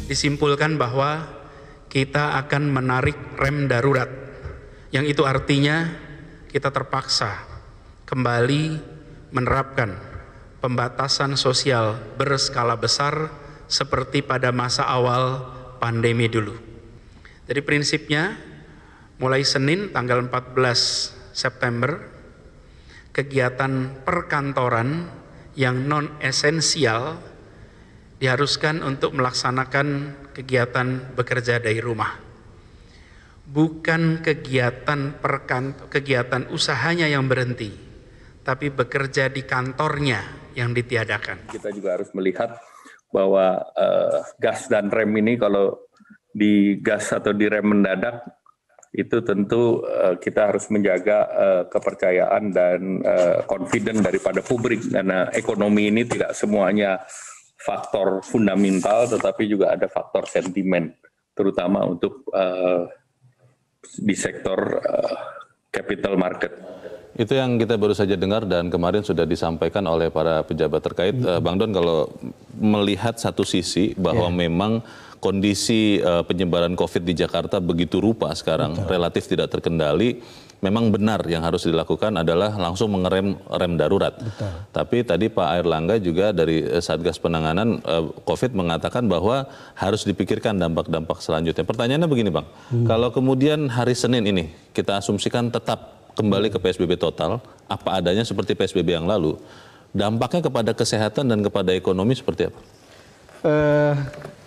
disimpulkan bahwa kita akan menarik rem darurat, yang itu artinya kita terpaksa kembali menerapkan pembatasan sosial berskala besar seperti pada masa awal pandemi dulu. Jadi prinsipnya mulai Senin tanggal 14 September, kegiatan perkantoran yang non-esensial diharuskan untuk melaksanakan kegiatan bekerja dari rumah. Bukan kegiatan usahanya yang berhenti, tapi bekerja di kantornya yang ditiadakan. Kita juga harus melihat bahwa gas dan rem ini kalau digas atau direm mendadak, itu tentu kita harus menjaga kepercayaan dan confident daripada publik, karena ekonomi ini tidak semuanya faktor fundamental, tetapi juga ada faktor sentimen, terutama untuk di sektor capital market. Itu yang kita baru saja dengar dan kemarin sudah disampaikan oleh para pejabat terkait. Bang Don, kalau melihat satu sisi bahwa memang kondisi penyebaran COVID di Jakarta begitu rupa sekarang, relatif tidak terkendali, memang benar yang harus dilakukan adalah langsung mengerem rem darurat. Tapi tadi Pak Airlangga juga dari Satgas Penanganan COVID mengatakan bahwa harus dipikirkan dampak-dampak selanjutnya. Pertanyaannya begini Bang, kalau kemudian hari Senin ini kita asumsikan tetap kembali ke PSBB total, apa adanya seperti PSBB yang lalu, dampaknya kepada kesehatan dan kepada ekonomi seperti apa?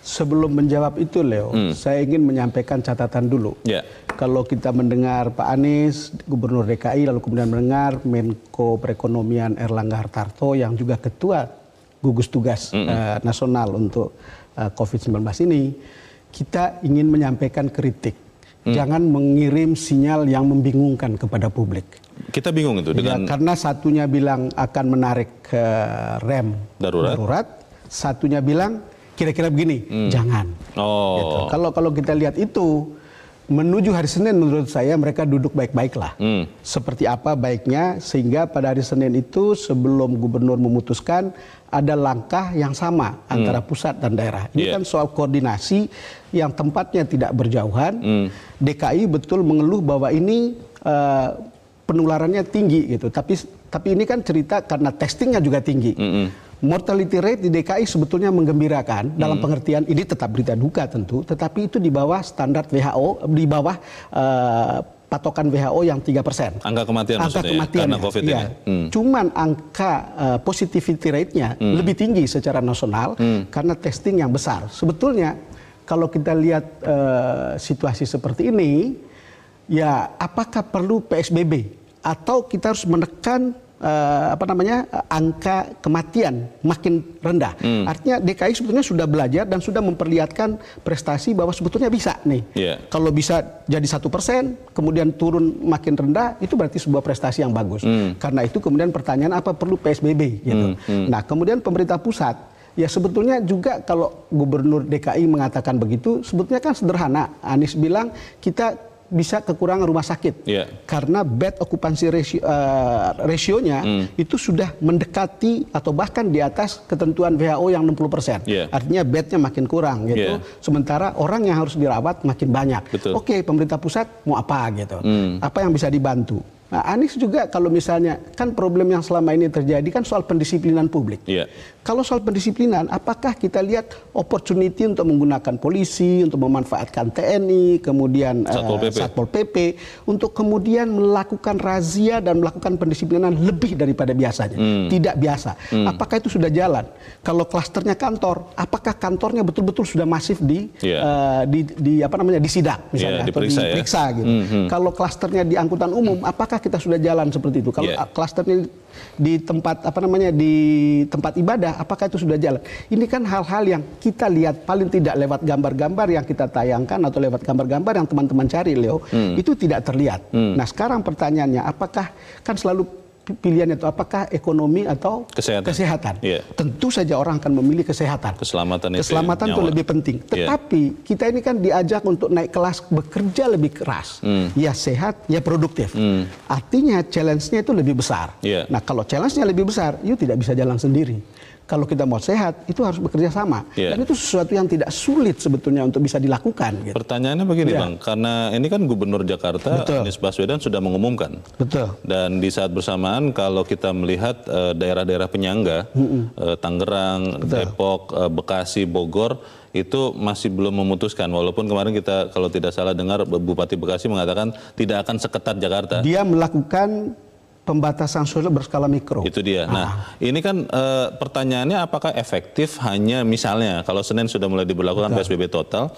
Sebelum menjawab itu Leo, saya ingin menyampaikan catatan dulu. Kalau kita mendengar Pak Anies, Gubernur DKI, lalu kemudian mendengar Menko Perekonomian Erlangga Hartarto yang juga Ketua Gugus Tugas Nasional untuk COVID-19 ini, kita ingin menyampaikan kritik. Jangan mengirim sinyal yang membingungkan kepada publik. Kita bingung itu dengan karena satunya bilang akan menarik rem darurat, satunya bilang kira-kira begini, jangan. Gitu. Kalau kita lihat itu menuju hari Senin, menurut saya mereka duduk baik-baiklah. Seperti apa baiknya sehingga pada hari Senin itu sebelum gubernur memutuskan ada langkah yang sama antara pusat dan daerah. Ini kan soal koordinasi yang tempatnya tidak berjauhan. DKI betul mengeluh bahwa ini penularannya tinggi gitu. Tapi ini kan cerita karena testingnya juga tinggi. Mortality rate di DKI sebetulnya menggembirakan dalam pengertian ini tetap berita duka tentu, tetapi itu di bawah standar WHO, di bawah patokan WHO yang 3%. Angka kematian maksudnya karena COVID ini. Cuman angka positivity rate-nya lebih tinggi secara nasional karena testing yang besar. Sebetulnya kalau kita lihat situasi seperti ini, ya apakah perlu PSBB atau kita harus menekan angka kematian makin rendah. Artinya DKI sebetulnya sudah belajar dan sudah memperlihatkan prestasi bahwa sebetulnya bisa nih. Kalau bisa jadi 1%, kemudian turun makin rendah, itu berarti sebuah prestasi yang bagus. Karena itu kemudian pertanyaan apa perlu PSBB gitu. Nah, kemudian pemerintah pusat ya sebetulnya juga kalau Gubernur DKI mengatakan begitu, sebetulnya kan sederhana. Anies bilang kita bisa kekurangan rumah sakit karena bed occupancy ratio-nya itu sudah mendekati atau bahkan di atas ketentuan WHO yang 60%. Artinya bednya makin kurang gitu. Sementara orang yang harus dirawat makin banyak. Oke, pemerintah pusat mau apa gitu? Apa yang bisa dibantu? Nah, Anies juga kalau misalnya kan problem yang selama ini terjadi kan soal pendisiplinan publik. Kalau soal pendisiplinan, apakah kita lihat opportunity untuk menggunakan polisi, untuk memanfaatkan TNI, kemudian Satpol PP, untuk kemudian melakukan razia dan melakukan pendisiplinan lebih daripada biasanya? Tidak biasa. Apakah itu sudah jalan? Kalau klasternya kantor, apakah kantornya betul-betul sudah masif disidak misalnya atau diperiksa gitu? Kalau klasternya di angkutan umum, apakah kita sudah jalan seperti itu? Kalau klasternya di tempat di tempat ibadah, apakah itu sudah jalan? Ini kan hal-hal yang kita lihat paling tidak lewat gambar-gambar yang kita tayangkan atau lewat gambar-gambar yang teman-teman cari, Leo, itu tidak terlihat. Nah, sekarang pertanyaannya, apakah kan selalu pilihan itu apakah ekonomi atau kesehatan? Tentu saja orang akan memilih kesehatan. Keselamatan itu lebih penting. Tetapi kita ini kan diajak untuk naik kelas, bekerja lebih keras. Ya sehat, ya produktif. Artinya challenge-nya itu lebih besar. Nah, kalau challenge-nya lebih besar, you tidak bisa jalan sendiri. kalau kita mau sehat itu harus bekerja sama. Dan itu sesuatu yang tidak sulit sebetulnya untuk bisa dilakukan. Gitu. Pertanyaannya begini Bang, karena ini kan Gubernur Jakarta Anies Baswedan sudah mengumumkan. Dan di saat bersamaan kalau kita melihat daerah-daerah penyangga, Tangerang, Depok, Bekasi, Bogor, itu masih belum memutuskan. Walaupun kemarin kita kalau tidak salah dengar Bupati Bekasi mengatakan tidak akan seketat Jakarta. Dia melakukan pembatasan sosial berskala mikro. Itu dia. Nah, ini kan pertanyaannya apakah efektif hanya misalnya kalau Senin sudah mulai diberlakukan PSBB total,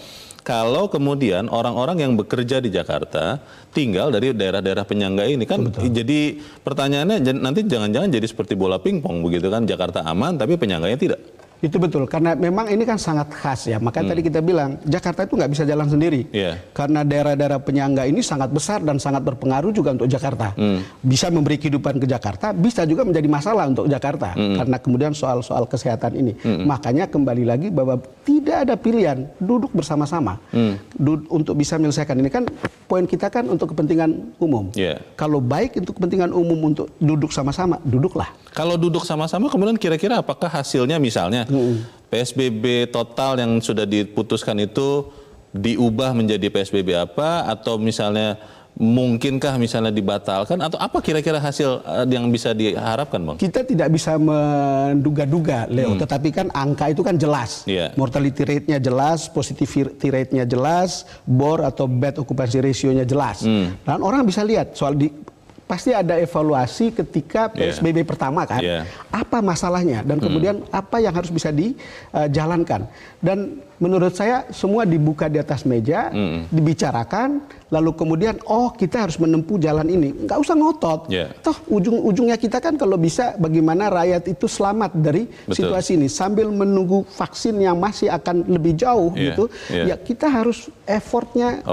kalau kemudian orang-orang yang bekerja di Jakarta tinggal dari daerah-daerah penyangga ini kan jadi pertanyaannya nanti jangan-jangan jadi seperti bola pingpong begitu kan, Jakarta aman tapi penyangganya tidak. Itu betul, karena memang ini kan sangat khas ya. Makanya tadi kita bilang, Jakarta itu nggak bisa jalan sendiri. Karena daerah-daerah penyangga ini sangat besar dan sangat berpengaruh juga untuk Jakarta. Bisa memberi kehidupan ke Jakarta, bisa juga menjadi masalah untuk Jakarta. Karena kemudian soal-soal kesehatan ini. Makanya kembali lagi bahwa tidak ada pilihan, duduk bersama-sama. Untuk bisa menyelesaikan ini kan, poin kita kan untuk kepentingan umum. Kalau baik untuk kepentingan umum untuk duduk sama-sama, duduklah. Kalau duduk sama-sama kemudian kira-kira apakah hasilnya misalnya PSBB total yang sudah diputuskan itu diubah menjadi PSBB apa, atau misalnya mungkinkah misalnya dibatalkan, atau apa kira-kira hasil yang bisa diharapkan Bang? Kita tidak bisa menduga-duga Leo, tetapi kan angka itu kan jelas. Mortality rate-nya jelas, positivity rate-nya jelas, BOR atau bed occupancy ratio-nya jelas. Dan orang bisa lihat soal pasti ada evaluasi ketika PSBB pertama kan, apa masalahnya dan kemudian apa yang harus bisa dijalankan. Dan menurut saya semua dibuka di atas meja, dibicarakan, lalu kemudian kita harus menempuh jalan ini. Nggak usah ngotot. Toh ujung-ujungnya kita kan kalau bisa bagaimana rakyat itu selamat dari situasi ini sambil menunggu vaksin yang masih akan lebih jauh gitu. Ya kita harus effortnya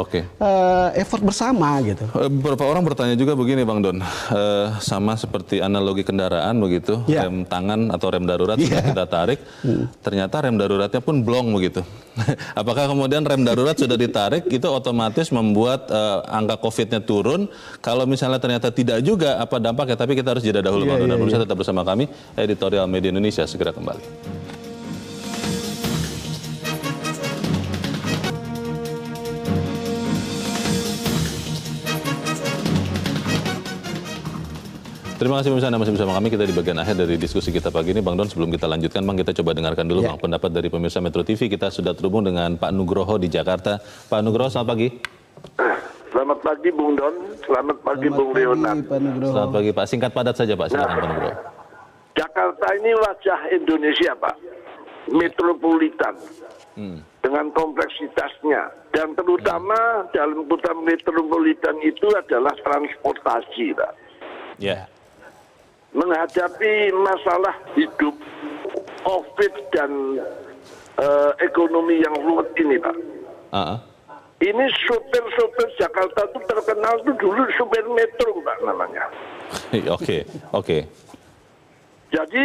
effort bersama gitu. Beberapa orang bertanya juga begini Bang Don, sama seperti analogi kendaraan begitu, rem tangan atau rem darurat sudah kita tarik, ternyata rem daruratnya pun blong begitu. Apakah kemudian rem darurat sudah ditarik itu otomatis membuat angka COVID-nya turun? Kalau misalnya ternyata tidak juga, apa dampaknya? Tapi kita harus jeda dahulu Bang Don. Dan pemirsa tetap bersama kami, Editorial Media Indonesia segera kembali. Terima kasih pemirsa, Anda masih bersama kami. Kita di bagian akhir dari diskusi kita pagi ini. Bang Don, sebelum kita lanjutkan Bang, kita coba dengarkan dulu Bang pendapat dari pemirsa Metro TV. Kita sudah terhubung dengan Pak Nugroho di Jakarta. Pak Nugroho, selamat pagi. Selamat pagi Bung Don, selamat pagi Bung Leonard. Selamat pagi Pak, singkat padat saja Pak, silakan Pak Nugroho. Jakarta ini wajah Indonesia Pak, metropolitan. Dengan kompleksitasnya, dan terutama dalam kota metropolitan itu adalah transportasi Pak. Menghadapi masalah hidup, COVID dan ekonomi yang ruwet ini Pak. Ini sopir-sopir Jakarta itu terkenal itu dulu sopir metro Pak namanya. Oke. Jadi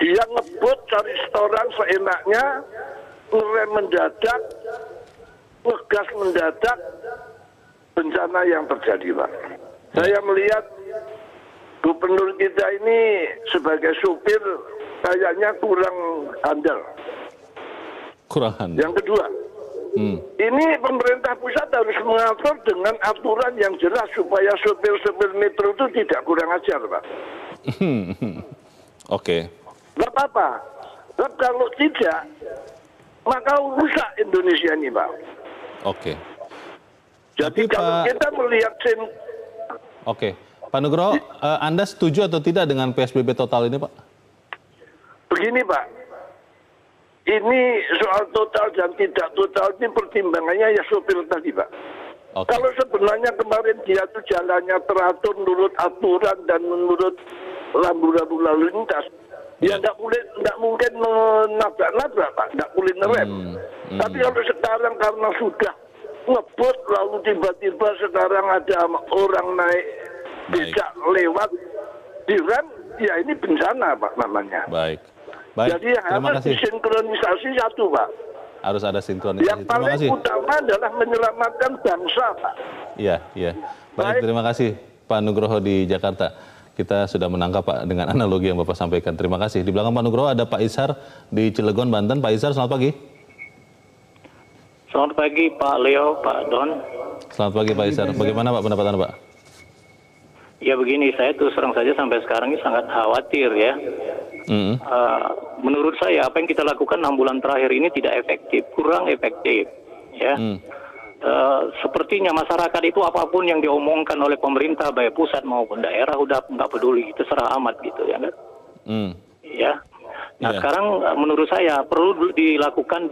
dia ngebut cari restoran seenaknya, ngerem mendadak, ngegas mendadak, bencana yang terjadi Pak. Saya melihat gubernur kita ini sebagai supir kayaknya kurang handal. Yang kedua, ini pemerintah pusat harus mengatur dengan aturan yang jelas supaya supir-supir metro itu tidak kurang ajar Pak. Nggak apa-apa. Kalau tidak, maka rusak Indonesia ini Pak. Jadi kalau kita melihat Pak Nugroho, Anda setuju atau tidak dengan PSBB total ini, Pak? Begini, Pak. Ini soal total dan tidak total ini pertimbangannya ya sopir tadi, Pak. Kalau sebenarnya kemarin dia tuh jalannya teratur menurut aturan dan menurut rambu-rambu lalu lintas, ya nggak mungkin menabrak-nabrak, Pak. Nggak boleh ngerem. Tapi kalau sekarang karena sudah ngebut lalu tiba-tiba sekarang ada orang naik becak lewat direm, ya ini bencana Pak namanya. Baik. Jadi harus disinkronisasi satu Pak. Harus ada sinkronisasi. Yang paling utama adalah menyelamatkan bangsa Pak. Iya. Baik, terima kasih Pak Nugroho di Jakarta. kita sudah menangkap Pak dengan analogi yang Bapak sampaikan. Terima kasih. Di belakang Pak Nugroho ada Pak Ishar di Cilegon, Banten. Pak Ishar, selamat pagi. Selamat pagi Pak Leo, Pak Don. Selamat pagi Pak Ishar. Bagaimana Pak pendapat Anda, Pak? Ya begini, saya terus terang saja sampai sekarang ini sangat khawatir ya. Menurut saya apa yang kita lakukan 6 bulan terakhir ini tidak efektif, kurang efektif. Ya. Sepertinya masyarakat itu apapun yang diomongkan oleh pemerintah baik pusat maupun daerah udah nggak peduli, terserah amat gitu ya kan. Ya. Nah sekarang menurut saya perlu dilakukan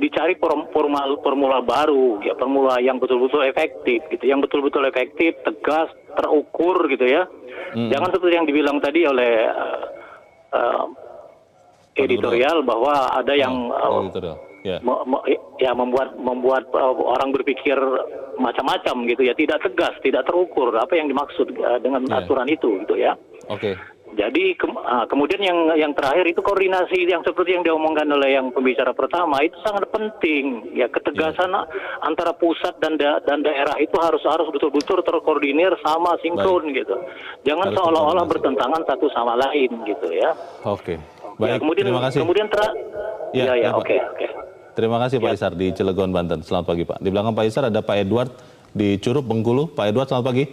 dicari formula baru ya, formula yang betul-betul efektif gitu, yang betul-betul efektif, tegas, terukur gitu ya. Jangan seperti yang dibilang tadi oleh editorial bahwa ada yang membuat orang berpikir macam-macam gitu ya, tidak tegas, tidak terukur apa yang dimaksud dengan aturan itu gitu ya. Jadi kemudian yang terakhir itu koordinasi yang seperti yang diomongkan oleh yang pembicara pertama itu sangat penting ya, ketegasan antara pusat dan daerah itu harus betul-betul terkoordinir sama sinkron gitu. Jangan seolah-olah bertentangan satu sama lain gitu ya. Baik, ya, terima kasih. Kemudian oke. Terima kasih Pak Ishar di Cilegon, Banten. Selamat pagi Pak. Di belakang Pak Ishar ada Pak Edward di Curup, Bengkulu. Pak Edward, selamat pagi.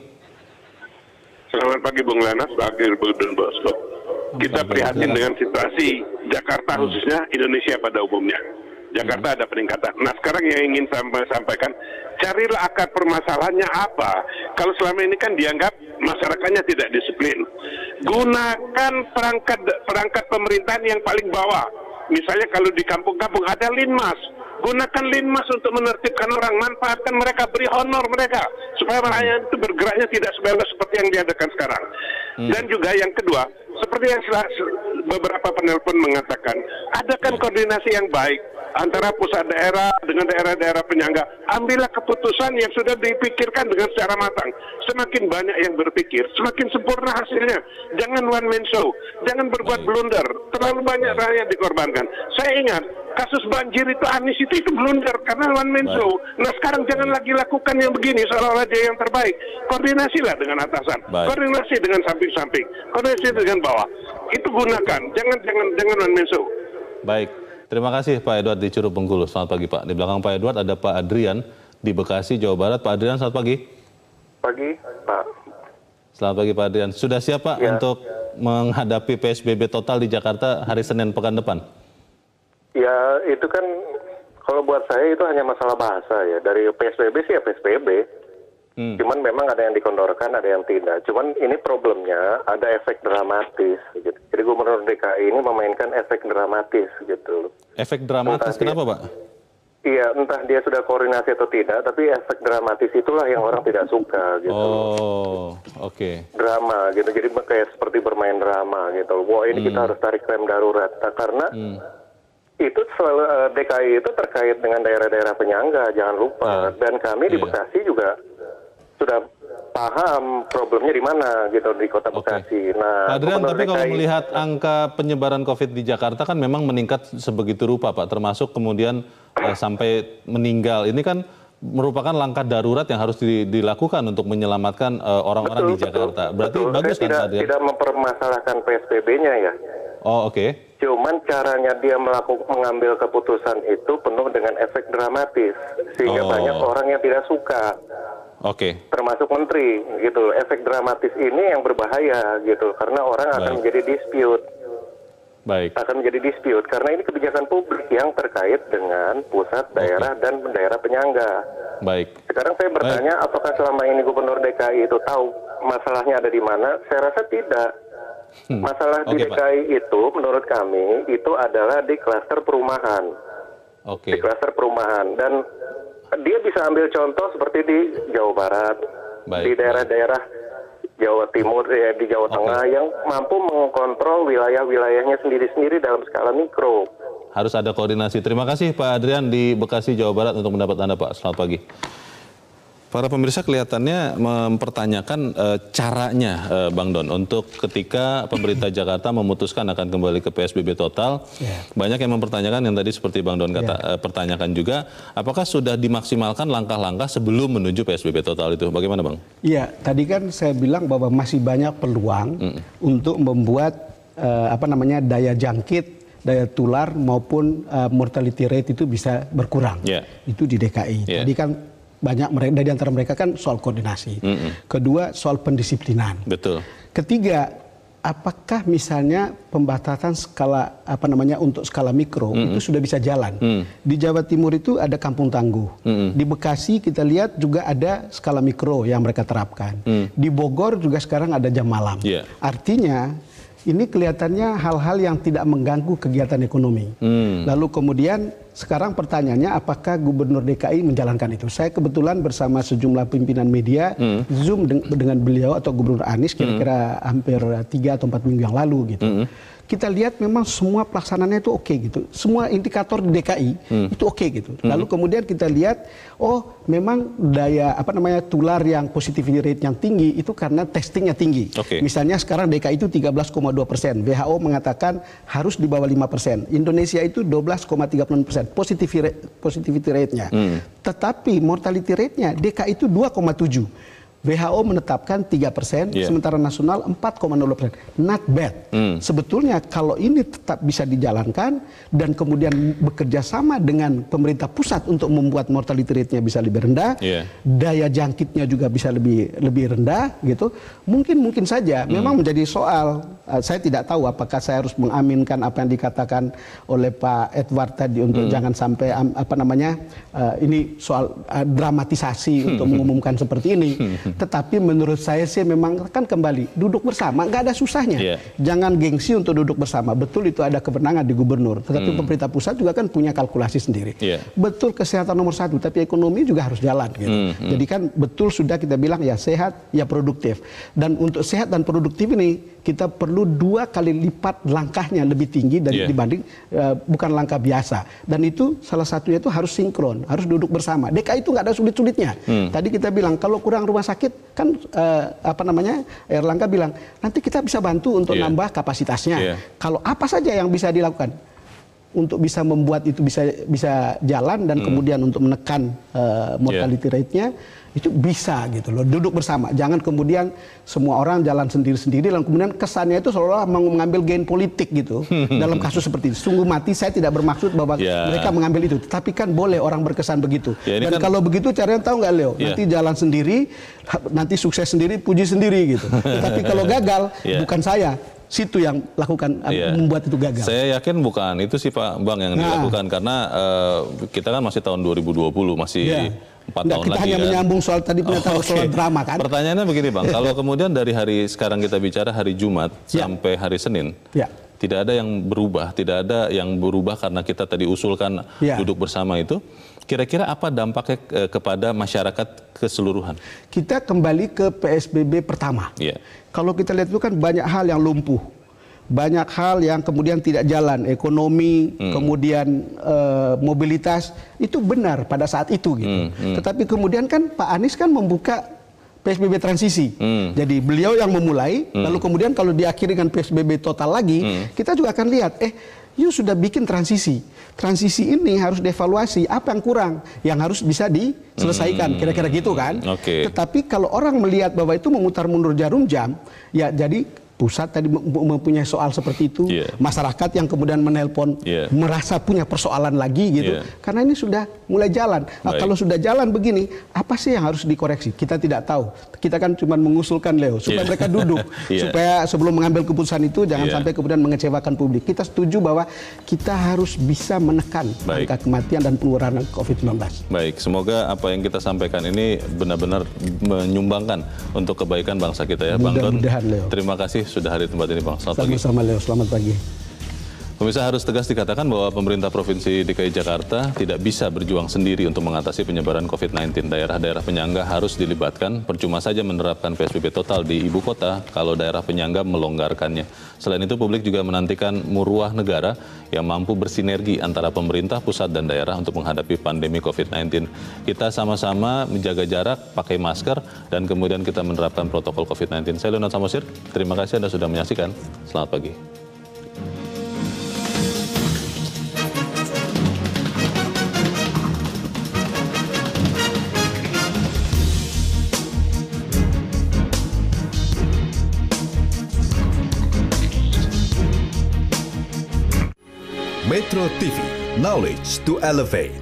Selamat pagi Bung Lenas, Pak Agil, dan Bosco. Kita prihatin dengan situasi Jakarta khususnya, Indonesia pada umumnya. Jakarta ada peningkatan. Nah sekarang yang ingin saya sampaikan, carilah akar permasalahannya apa. Kalau selama ini kan dianggap masyarakatnya tidak disiplin. Gunakan perangkat pemerintahan yang paling bawah. Misalnya kalau di kampung-kampung ada linmas, gunakan linmas untuk menertibkan orang, manfaatkan mereka, beri honor mereka, supaya rakyat itu bergeraknya tidak sebebas seperti yang diadakan sekarang. Dan juga yang kedua, seperti yang beberapa penelpon mengatakan, adakan koordinasi yang baik antara pusat daerah dengan daerah-daerah penyangga. Ambillah keputusan yang sudah dipikirkan dengan secara matang. Semakin banyak yang berpikir, semakin sempurna hasilnya. Jangan one man show, jangan berbuat blunder. Terlalu banyak rakyat dikorbankan. Saya ingat kasus banjir itu Anies itu blunder karena one man show. Nah sekarang jangan lagi lakukan yang begini seolah-olah dia yang terbaik. Koordinasilah dengan atasan, koordinasi dengan samping-samping, koordinasi dengan bawah. Itu gunakan, jangan one man show. Baik. Terima kasih Pak Edward di Curup, Bengkulu. Selamat pagi Pak. Di belakang Pak Edward ada Pak Adrian di Bekasi, Jawa Barat. Pak Adrian, selamat pagi. Pagi Pak. Selamat pagi Pak Adrian. Sudah siap Pak untuk menghadapi PSBB total di Jakarta hari Senin pekan depan? Ya itu kan kalau buat saya itu hanya masalah bahasa ya. Dari PSBB sih ya PSBB. Cuman memang ada yang dikondorkan, ada yang tidak. Cuman ini problemnya ada efek dramatis gitu. Jadi Gubernur DKI ini memainkan efek dramatis gitu. Efek dramatis kenapa Pak? Iya, entah dia sudah koordinasi atau tidak, tapi efek dramatis itulah yang orang tidak suka gitu. Oh, oke. Drama gitu. Jadi kayak seperti bermain drama gitu. Wah, ini kita harus tarik rem darurat. Nah, karena itu selalu DKI itu terkait dengan daerah-daerah penyangga, jangan lupa. Dan kami di Bekasi juga sudah paham problemnya di mana gitu di Kota Bekasi. Nah, Pak Adrian, tapi kalau melihat angka penyebaran COVID di Jakarta kan memang meningkat sebegitu rupa Pak, termasuk kemudian sampai meninggal. Ini kan merupakan langkah darurat yang harus dilakukan untuk menyelamatkan orang-orang di Jakarta. Berarti bagus kan Pak Adrian? Tidak mempermasalahkan PSBB-nya ya. Oh, oke. Cuman caranya dia mengambil keputusan itu penuh dengan efek dramatis, sehingga banyak orang yang tidak suka. Termasuk menteri gitu. Efek dramatis ini yang berbahaya gitu, karena orang akan menjadi dispute. Akan menjadi dispute karena ini kebijakan publik yang terkait dengan pusat, daerah dan daerah penyangga. Sekarang saya bertanya, apakah selama ini Gubernur DKI itu tahu masalahnya ada di mana? Saya rasa tidak. Masalah di DKI itu menurut kami itu adalah di klaster perumahan. Di klaster perumahan, dan dia bisa ambil contoh seperti di Jawa Barat, di daerah-daerah Jawa Timur, di Jawa Tengah yang mampu mengontrol wilayah-wilayahnya sendiri-sendiri dalam skala mikro. Harus ada koordinasi. Terima kasih Pak Adrian di Bekasi, Jawa Barat untuk pendapat Anda Pak. Selamat pagi. Para pemirsa kelihatannya mempertanyakan caranya, Bang Don, untuk ketika pemerintah Jakarta memutuskan akan kembali ke PSBB total. Banyak yang mempertanyakan yang tadi seperti Bang Don pertanyakan juga, apakah sudah dimaksimalkan langkah-langkah sebelum menuju PSBB total itu? Bagaimana, Bang? Iya, tadi kan saya bilang bahwa masih banyak peluang untuk membuat daya jangkit, daya tular maupun mortality rate itu bisa berkurang. Itu di DKI. Tadi kan banyak mereka, dari antara mereka kan soal koordinasi. Kedua, soal pendisiplinan. Betul. Ketiga, apakah misalnya pembatasan skala untuk skala mikro itu sudah bisa jalan? Di Jawa Timur itu ada Kampung Tangguh. Di Bekasi kita lihat juga ada skala mikro yang mereka terapkan. Di Bogor juga sekarang ada jam malam. Artinya ini kelihatannya hal-hal yang tidak mengganggu kegiatan ekonomi. Lalu kemudian sekarang pertanyaannya apakah Gubernur DKI menjalankan itu? Saya kebetulan bersama sejumlah pimpinan media Zoom dengan beliau atau Gubernur Anies kira-kira hampir 3 atau 4 minggu yang lalu gitu. Kita lihat memang semua pelaksanaannya itu oke gitu. Semua indikator di DKI itu oke gitu. Lalu kemudian kita lihat, oh memang daya tular yang positivity rate yang tinggi itu karena testingnya tinggi. Misalnya sekarang DKI itu 13,2%. WHO mengatakan harus di bawah 5%. Indonesia itu 12,36% positivity rate-nya. Tetapi mortality rate-nya DKI itu 2,7%. WHO menetapkan 3%, sementara nasional 4,0%. Not bad. Sebetulnya kalau ini tetap bisa dijalankan dan kemudian bekerja sama dengan pemerintah pusat untuk membuat mortality rate-nya bisa lebih rendah, daya jangkitnya juga bisa lebih rendah, gitu. Mungkin saja memang menjadi soal. Saya tidak tahu apakah saya harus mengaminkan apa yang dikatakan oleh Pak Edward tadi untuk jangan sampai ini soal dramatisasi untuk mengumumkan seperti ini. Tetapi menurut saya sih memang kan kembali duduk bersama, nggak ada susahnya. Jangan gengsi untuk duduk bersama. Betul itu ada kewenangan di gubernur, tetapi pemerintah pusat juga kan punya kalkulasi sendiri. Betul kesehatan nomor 1, tapi ekonomi juga harus jalan. Gitu. Jadi kan betul sudah kita bilang ya sehat, ya produktif. Dan untuk sehat dan produktif ini kita perlu 2 kali lipat langkahnya lebih tinggi dari dibanding bukan langkah biasa. Dan itu salah satunya itu harus sinkron, harus duduk bersama. DKI itu nggak ada sulit-sulitnya. Tadi kita bilang kalau kurang rumah sakit kan Erlangga bilang nanti kita bisa bantu untuk nambah kapasitasnya. Kalau apa saja yang bisa dilakukan untuk bisa membuat itu bisa jalan dan kemudian untuk menekan mortality rate-nya itu bisa gitu loh, duduk bersama. Jangan kemudian semua orang jalan sendiri-sendiri dan kemudian kesannya itu seolah-olah mengambil gain politik gitu dalam kasus seperti itu. Sungguh mati saya tidak bermaksud bahwa mereka mengambil itu, tapi kan boleh orang berkesan begitu. Dan kalau begitu caranya tahu nggak Leo? Nanti jalan sendiri, nanti sukses sendiri, puji sendiri gitu. Tapi kalau gagal bukan saya. Situ yang lakukan membuat itu gagal. Saya yakin bukan itu sih Pak Bang yang dilakukan karena kita kan masih tahun 2020 masih 4 tahun kita lagi. Hanya menyambung soal tadi soal drama kan. Pertanyaannya begini Bang, kalau kemudian dari hari sekarang kita bicara hari Jumat sampai hari Senin, tidak ada yang berubah karena kita tadi usulkan duduk bersama itu. Kira-kira apa dampaknya kepada masyarakat keseluruhan? Kita kembali ke PSBB pertama. Kalau kita lihat itu kan banyak hal yang lumpuh. Banyak hal yang kemudian tidak jalan. Ekonomi, kemudian mobilitas, itu benar pada saat itu. Gitu. Tetapi kemudian kan Pak Anies kan membuka PSBB transisi. Jadi beliau yang memulai, lalu kemudian kalau diakhiri dengan PSBB total lagi, kita juga akan lihat, you sudah bikin transisi. Transisi ini harus dievaluasi apa yang kurang, yang harus bisa diselesaikan, kira-kira gitu kan. Tetapi kalau orang melihat bahwa itu memutar mundur jarum jam, ya jadi pusat tadi mempunyai soal seperti itu, masyarakat yang kemudian menelpon merasa punya persoalan lagi gitu, karena ini sudah mulai jalan. Kalau sudah jalan begini, apa sih yang harus dikoreksi? Kita tidak tahu. Kita kan cuma mengusulkan Leo supaya mereka duduk, supaya sebelum mengambil keputusan itu jangan sampai kemudian mengecewakan publik. Kita setuju bahwa kita harus bisa menekan angka kematian dan penularan COVID-19. Baik, semoga apa yang kita sampaikan ini benar-benar menyumbangkan untuk kebaikan bangsa kita ya, Bang Don. Mudah-mudahan Leo. Terima kasih sudah hadir di tempat ini Bang. Selamat pagi. Sama-sama Leo, selamat pagi. Pemirsa, harus tegas dikatakan bahwa pemerintah Provinsi DKI Jakarta tidak bisa berjuang sendiri untuk mengatasi penyebaran COVID-19. Daerah-daerah penyangga harus dilibatkan, percuma saja menerapkan PSBB total di ibu kota kalau daerah penyangga melonggarkannya. Selain itu, publik juga menantikan muruah negara yang mampu bersinergi antara pemerintah pusat dan daerah untuk menghadapi pandemi COVID-19. Kita sama-sama menjaga jarak, pakai masker, dan kemudian kita menerapkan protokol COVID-19. Saya Leonard Samosir, terima kasih Anda sudah menyaksikan. Selamat pagi. Metro TV, knowledge to elevate.